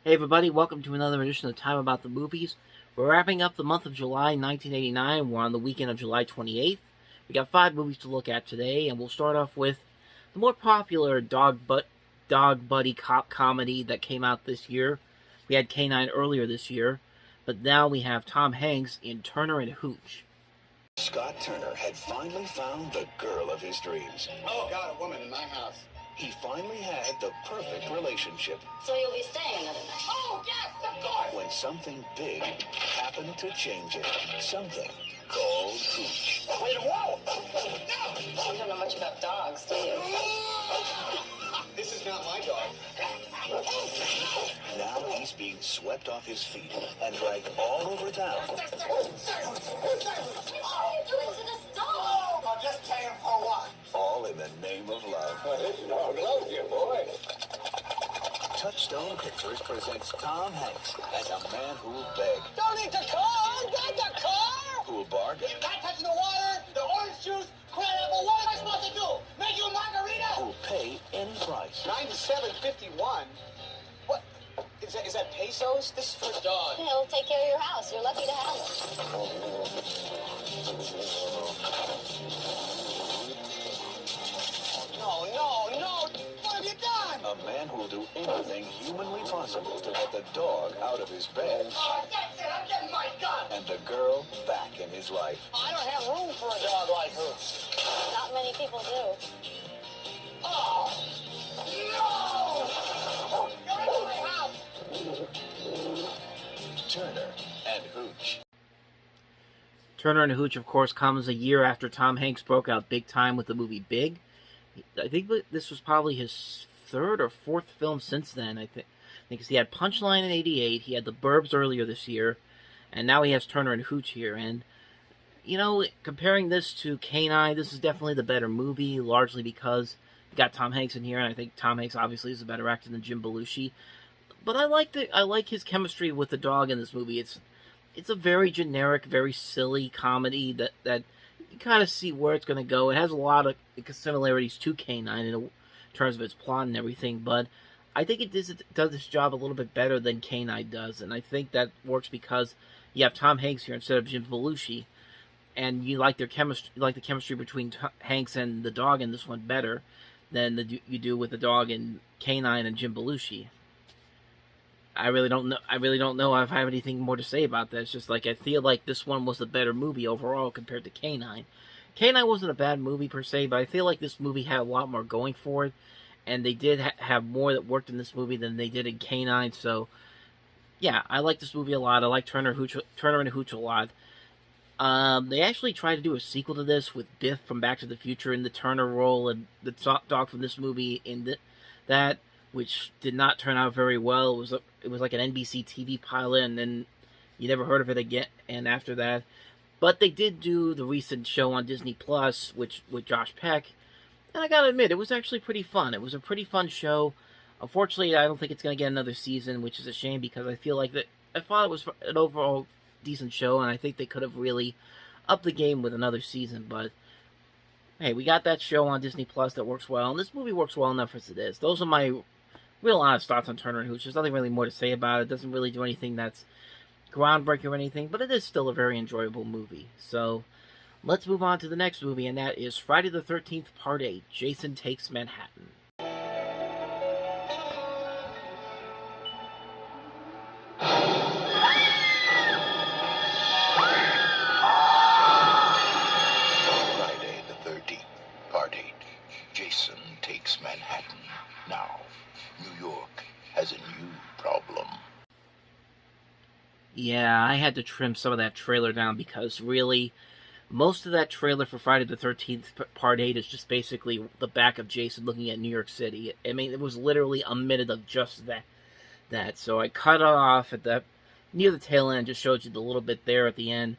Hey everybody, welcome to another edition of Time About the Movies. We're wrapping up the month of July 1989. We're on the weekend of July 28th. We got 5 movies to look at today, and we'll start off with the more popular dog buddy cop comedy that came out this year. We had K-9 earlier this year, but now we have Tom Hanks in Turner and Hooch. Scott Turner had finally found the girl of his dreams. Oh, God, a woman in my house. He finally had the perfect relationship. So you'll be staying another night? Oh, yes, of course! When something big happened to change it. Something called Hooch. Wait, whoa! No! You don't know much about dogs, do you? This is not my dog. Now he's being swept off his feet and dragged all over town. What are you doing to this dog? Oh, I'll just pay him for what? All in the name of love. This dog loves you, boy. Touchstone Pictures presents Tom Hanks as a man who'll beg, Don't need the car! Get the car! who'll bargain, Not touching the water, the orange juice, crab-apple. What am I supposed to do? Make you a margarita? who'll pay any price. $97.51? What? Is that pesos? This is for a dog. He'll take care of your house. You're lucky to have him. No. What have you done? A man who'll do anything humanly possible to get the dog out of his bed Oh, that's it. I'm getting my gun. and the girl back in his life. I don't have room for a dog like Hooch. Not many people do. Oh, no! You're into my house. Turner and Hooch. Turner and Hooch, of course, comes a year after Tom Hanks broke out big time with the movie Big. I think this was probably his 3rd or 4th film since then, I think. Because he had Punchline in 88, he had The Burbs earlier this year, and now he has Turner and Hooch here. And, you know, comparing this to K-9, this is definitely the better movie, largely because you got Tom Hanks in here, and I think Tom Hanks obviously is a better actor than Jim Belushi. But I like his chemistry with the dog in this movie. It's a very generic, very silly comedy that you kind of see where it's going to go. It has a lot of similarities to K-9 in terms of its plot and everything, but I think it does this job a little bit better than K-9 does, and I think that works because you have Tom Hanks here instead of Jim Belushi, and you like their chemistry, you like the chemistry between Hanks and the dog in this one better than you do with the dog in K-9 and Jim Belushi. I really don't know if I have anything more to say about that. It's just like I feel like this one was the better movie overall compared to K-9. K-9 wasn't a bad movie per se, but I feel like this movie had a lot more going for it, and they did have more that worked in this movie than they did in K-9. So, yeah, I like this movie a lot. I like Turner and Hooch a lot. They actually tried to do a sequel to this with Biff from Back to the Future in the Turner role, and the dog from this movie in that, which did not turn out very well. It was like an NBC TV pilot, and then you never heard of it again. And after that, but they did do the recent show on Disney Plus, with Josh Peck, and I gotta admit, it was actually pretty fun. It was a pretty fun show. Unfortunately, I don't think it's gonna get another season, which is a shame because I thought it was an overall decent show, and I think they could have really upped the game with another season. But hey, we got that show on Disney Plus that works well, and this movie works well enough as it is. Those are my real honest thoughts on Turner and Hooch. There's nothing really more to say about it. It doesn't really do anything that's groundbreaking or anything, but it is still a very enjoyable movie. So, let's move on to the next movie, and that is Friday the 13th, Part 8, Jason Takes Manhattan. Friday the 13th, Part 8. Jason Takes Manhattan. Now, New York has a new problem. Yeah, I had to trim some of that trailer down because really, most of that trailer for Friday the 13th Part 8 is just basically the back of Jason looking at New York City. I mean, it was literally a minute of just that. So I cut it off at near the tail end, just showed you the little bit there at the end.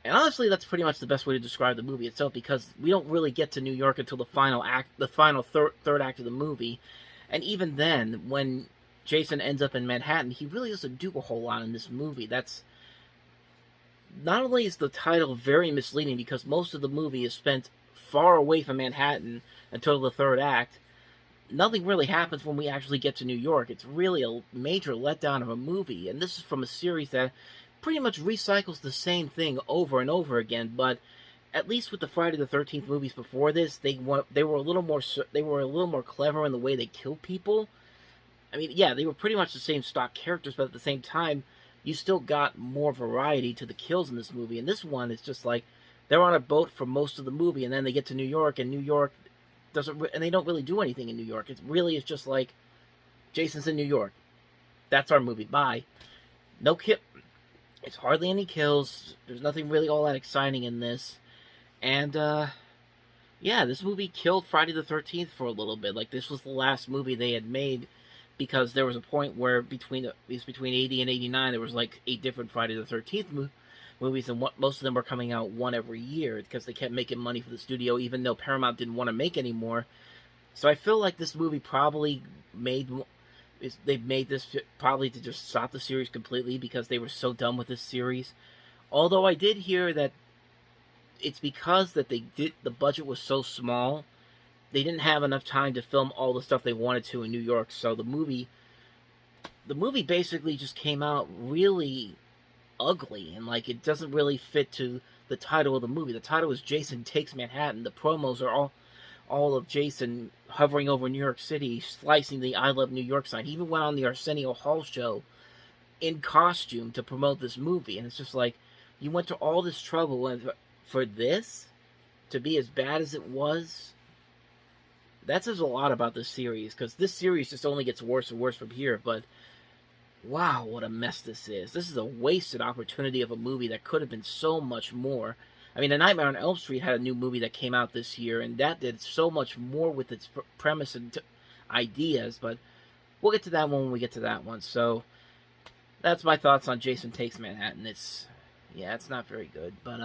And honestly, that's pretty much the best way to describe the movie itself, because we don't really get to New York until the final third act of the movie. And even then, when Jason ends up in Manhattan, he really doesn't do a whole lot in this movie. That's not only is the title very misleading because most of the movie is spent far away from Manhattan until the third act, nothing really happens when we actually get to New York. It's really a major letdown of a movie, and this is from a series that pretty much recycles the same thing over and over again. But at least with the Friday the 13th movies before this, they were a little more clever in the way they killed people. I mean, yeah, they were pretty much the same stock characters, but at the same time, you still got more variety to the kills in this movie. And this one is just like they're on a boat for most of the movie, and then they get to New York, and New York and they don't really do anything in New York. It really is just like Jason's in New York. That's our movie. Bye. No kill. It's hardly any kills. There's nothing really all that exciting in this. And, yeah, this movie killed Friday the 13th for a little bit. Like, this was the last movie they had made, because there was a point where between 80 and 89, there was like 8 different Friday the 13th movies, and most of them were coming out one every year, because they kept making money for the studio, even though Paramount didn't want to make any more. So I feel like this movie probably they made this probably to just stop the series completely, because they were so done with this series. Although I did hear that it's because that the budget was so small, they didn't have enough time to film all the stuff they wanted to in New York. So the movie basically just came out really ugly, and like it doesn't really fit to the title of the movie. The title is Jason Takes Manhattan. The promos are all of Jason hovering over New York City, slicing the I Love New York sign. He even went on the Arsenio Hall show in costume to promote this movie, and it's just like, you went to all this trouble and for this to be as bad as it was. That says a lot about this series, because this series just only gets worse and worse from here. But wow, what a mess this is. This is a wasted opportunity of a movie that could have been so much more. I mean, A Nightmare on Elm Street had a new movie that came out this year, and that did so much more with its premise and ideas, but we'll get to that one when we get to that one. So that's my thoughts on Jason Takes Manhattan. It's not very good, but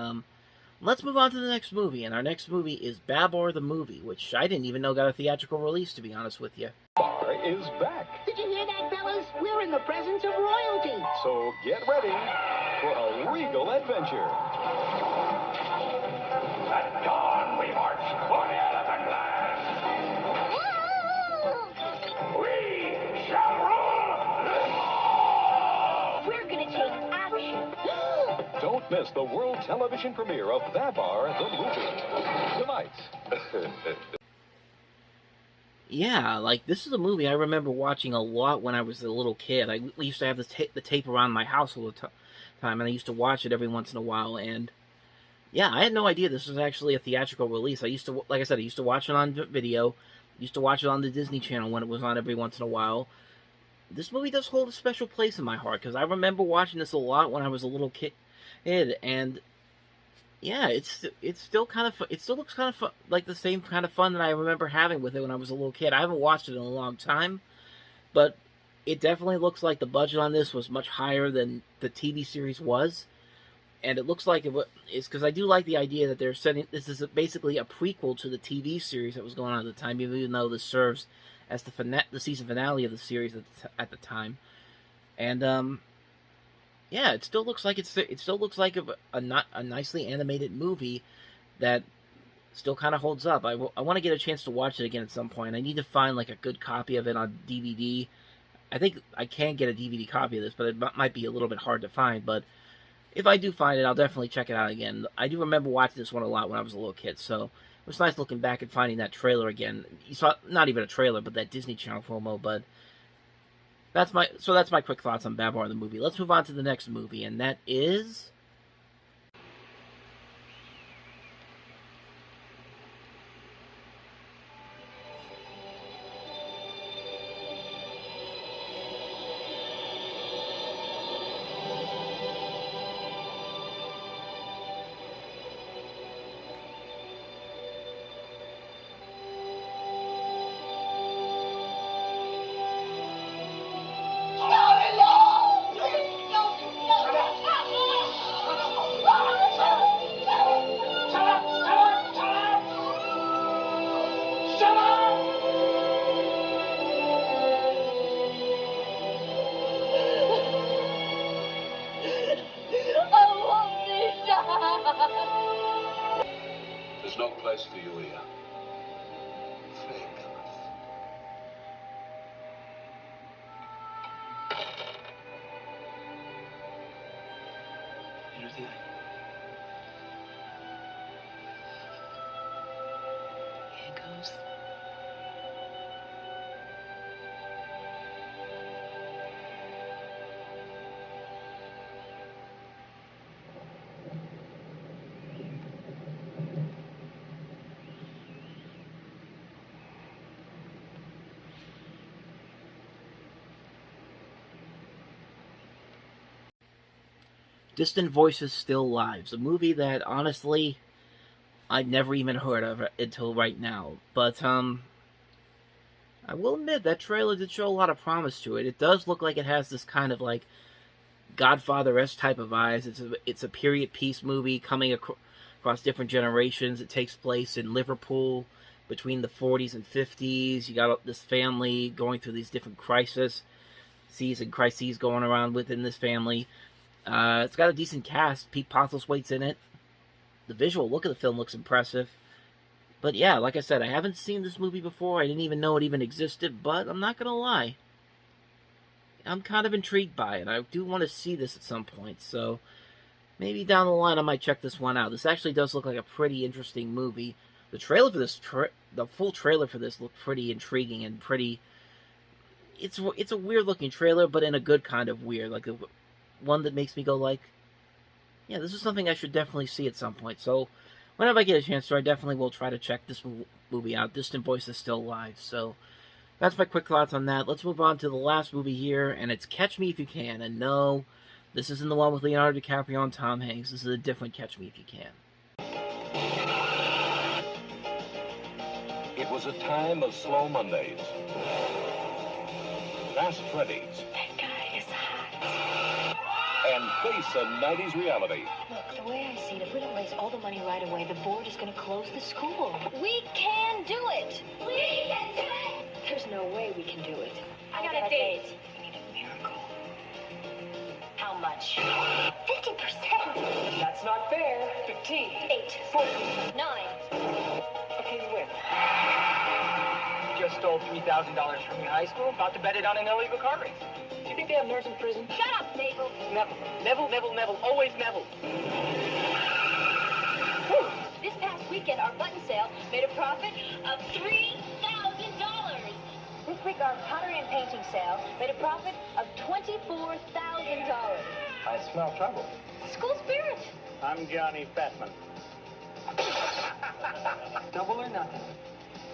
let's move on to the next movie, and our next movie is Babar the Movie, which I didn't even know got a theatrical release, to be honest with you. Babar is back. Did you hear that, fellas? We're in the presence of royalty. So get ready for a regal adventure. At dawn we march for the elephant land. We shall rule. We're gonna take action. Don't miss the world television premiere of Babar the Movie. Tonight. Yeah, like, this is a movie I remember watching a lot when I was a little kid. We used to have the tape around my house all the time, and I used to watch it every once in a while, and yeah, I had no idea this was actually a theatrical release. I used to, like I said, I used to watch it on video, used to watch it on the Disney Channel when it was on every once in a while. This movie does hold a special place in my heart, because I remember watching this a lot when I was a little kid, and yeah, it's still kind of it still looks kind of like the same kind of fun that I remember having with it when I was a little kid. I haven't watched it in a long time, but it definitely looks like the budget on this was much higher than the TV series was, and it looks like it's because I do like the idea that they're setting this is basically a prequel to the TV series that was going on at the time, even though this serves as the season finale of the series at the time, and yeah, it still looks like a nicely animated movie that still kind of holds up. I want to get a chance to watch it again at some point. I need to find like a good copy of it on DVD. I think I can get a DVD copy of this, but it might be a little bit hard to find. But if I do find it, I'll definitely check it out again. I do remember watching this one a lot when I was a little kid, so it was nice looking back and finding that trailer again. You saw not even a trailer, but that Disney Channel promo, but that's my quick thoughts on Babar the Movie. Let's move on to the next movie, and that is There's no place for you here. Fake. Distant Voices Still Lives, a movie that, honestly, I'd never even heard of until right now. But, I will admit, that trailer did show a lot of promise to it. It does look like it has this kind of, like, Godfather-esque type of eyes. It's a period piece movie coming across different generations. It takes place in Liverpool between the 40s and 50s. You got this family going through these different crises going around within this family. It's got a decent cast. Pete Postlethwaite's in it. The visual look of the film looks impressive. But yeah, like I said, I haven't seen this movie before. I didn't even know it even existed, but I'm not going to lie. I'm kind of intrigued by it. I do want to see this at some point, so maybe down the line I might check this one out. This actually does look like a pretty interesting movie. The trailer for this, the full trailer for this looked pretty intriguing and pretty... It's a weird-looking trailer, but in a good kind of weird. Like, one that makes me go like, yeah, this is something I should definitely see at some point. So, whenever I get a chance to, I definitely will try to check this movie out. Distant Voices Still Live. So, that's my quick thoughts on that. Let's move on to the last movie here, and it's Catch Me If You Can. And no, this isn't the one with Leonardo DiCaprio and Tom Hanks. This is a different Catch Me If You Can. It was a time of slow Mondays, fast Freddy's, That guy is hot. and face a 90s reality. Look, the way I see it, if we don't raise all the money right away, the board is going to close the school. We can do it. We can do it. There's no way we can do it. I got a date. We need a miracle. How much? 50%. That's not fair. 15. 8. 4. 9. Okay, you win. You just stole $3,000 from your high school, about to bet it on an illegal car race. Do you think they have nerves in prison? Shut up, Mabel. Neville, always Neville. Whew. This past weekend, our button sale made a profit of $3,000. This week, our pottery and painting sale made a profit of $24,000. I smell trouble. School spirit. I'm Johnny Fatman. Double or nothing.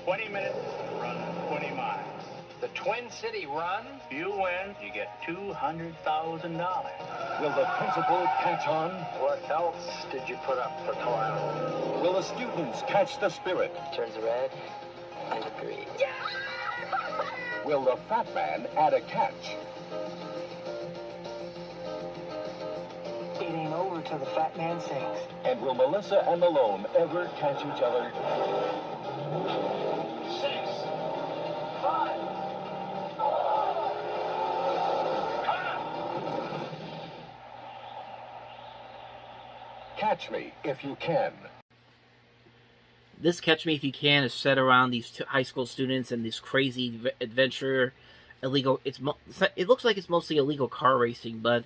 20 minutes, run 20 miles. The Twin City Run? You win, you get $200,000. Will the principal catch on? What else did you put up for toil? Will the students catch the spirit? Turns red and green. Will the fat man add a catch? It ain't over till the fat man sings. And will Melissa and Malone ever catch each other? 6, 5, 4. Catch Me If You Can. This Catch Me If You Can is set around these high school students and this crazy adventure, illegal. It looks like it's mostly illegal car racing, but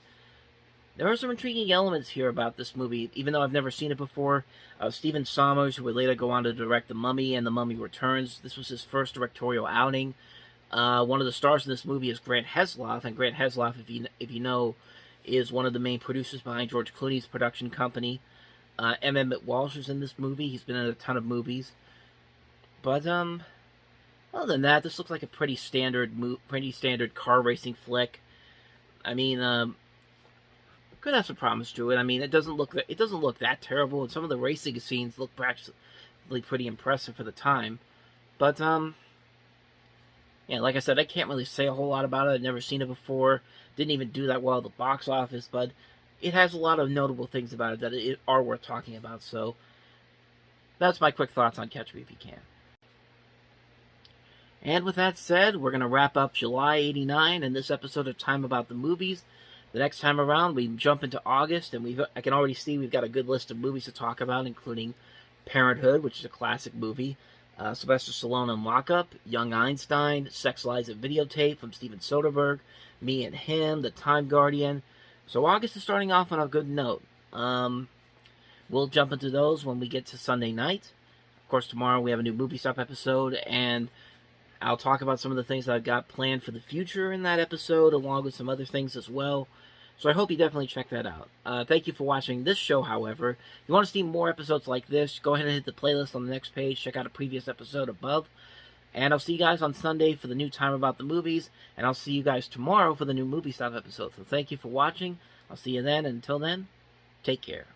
there are some intriguing elements here about this movie, even though I've never seen it before. Stephen Sommers, who would later go on to direct The Mummy and The Mummy Returns, this was his first directorial outing. One of the stars in this movie is Grant Heslov, and Grant Heslov, if you know, is one of the main producers behind George Clooney's production company. M. Emmett Walsh is in this movie. He's been in a ton of movies. But, other than that, this looks like a pretty standard car racing flick. I mean, could have some promise to it. I mean, it doesn't look that terrible, and some of the racing scenes look actually pretty impressive for the time. But, yeah, like I said, I can't really say a whole lot about it. I've never seen it before. Didn't even do that well at the box office, but it has a lot of notable things about it that are worth talking about. So, that's my quick thoughts on Catch Me If You Can. And with that said, we're going to wrap up July 89 and this episode of Time About the Movies. The next time around, we jump into August, and I can already see we've got a good list of movies to talk about, including Parenthood, which is a classic movie, Sylvester Stallone in Lockup, Young Einstein, Sex, Lies, and Videotape from Steven Soderbergh, Me and Him, The Time Guardian. So August is starting off on a good note. We'll jump into those when we get to Sunday night. Of course, tomorrow we have a new Movie Stop episode, and I'll talk about some of the things that I've got planned for the future in that episode, along with some other things as well. So I hope you definitely check that out. Thank you for watching this show, however. If you want to see more episodes like this, go ahead and hit the playlist on the next page. Check out a previous episode above. And I'll see you guys on Sunday for the new Time About the Movies. And I'll see you guys tomorrow for the new Movie Stop episode. So thank you for watching. I'll see you then. And until then, Take care.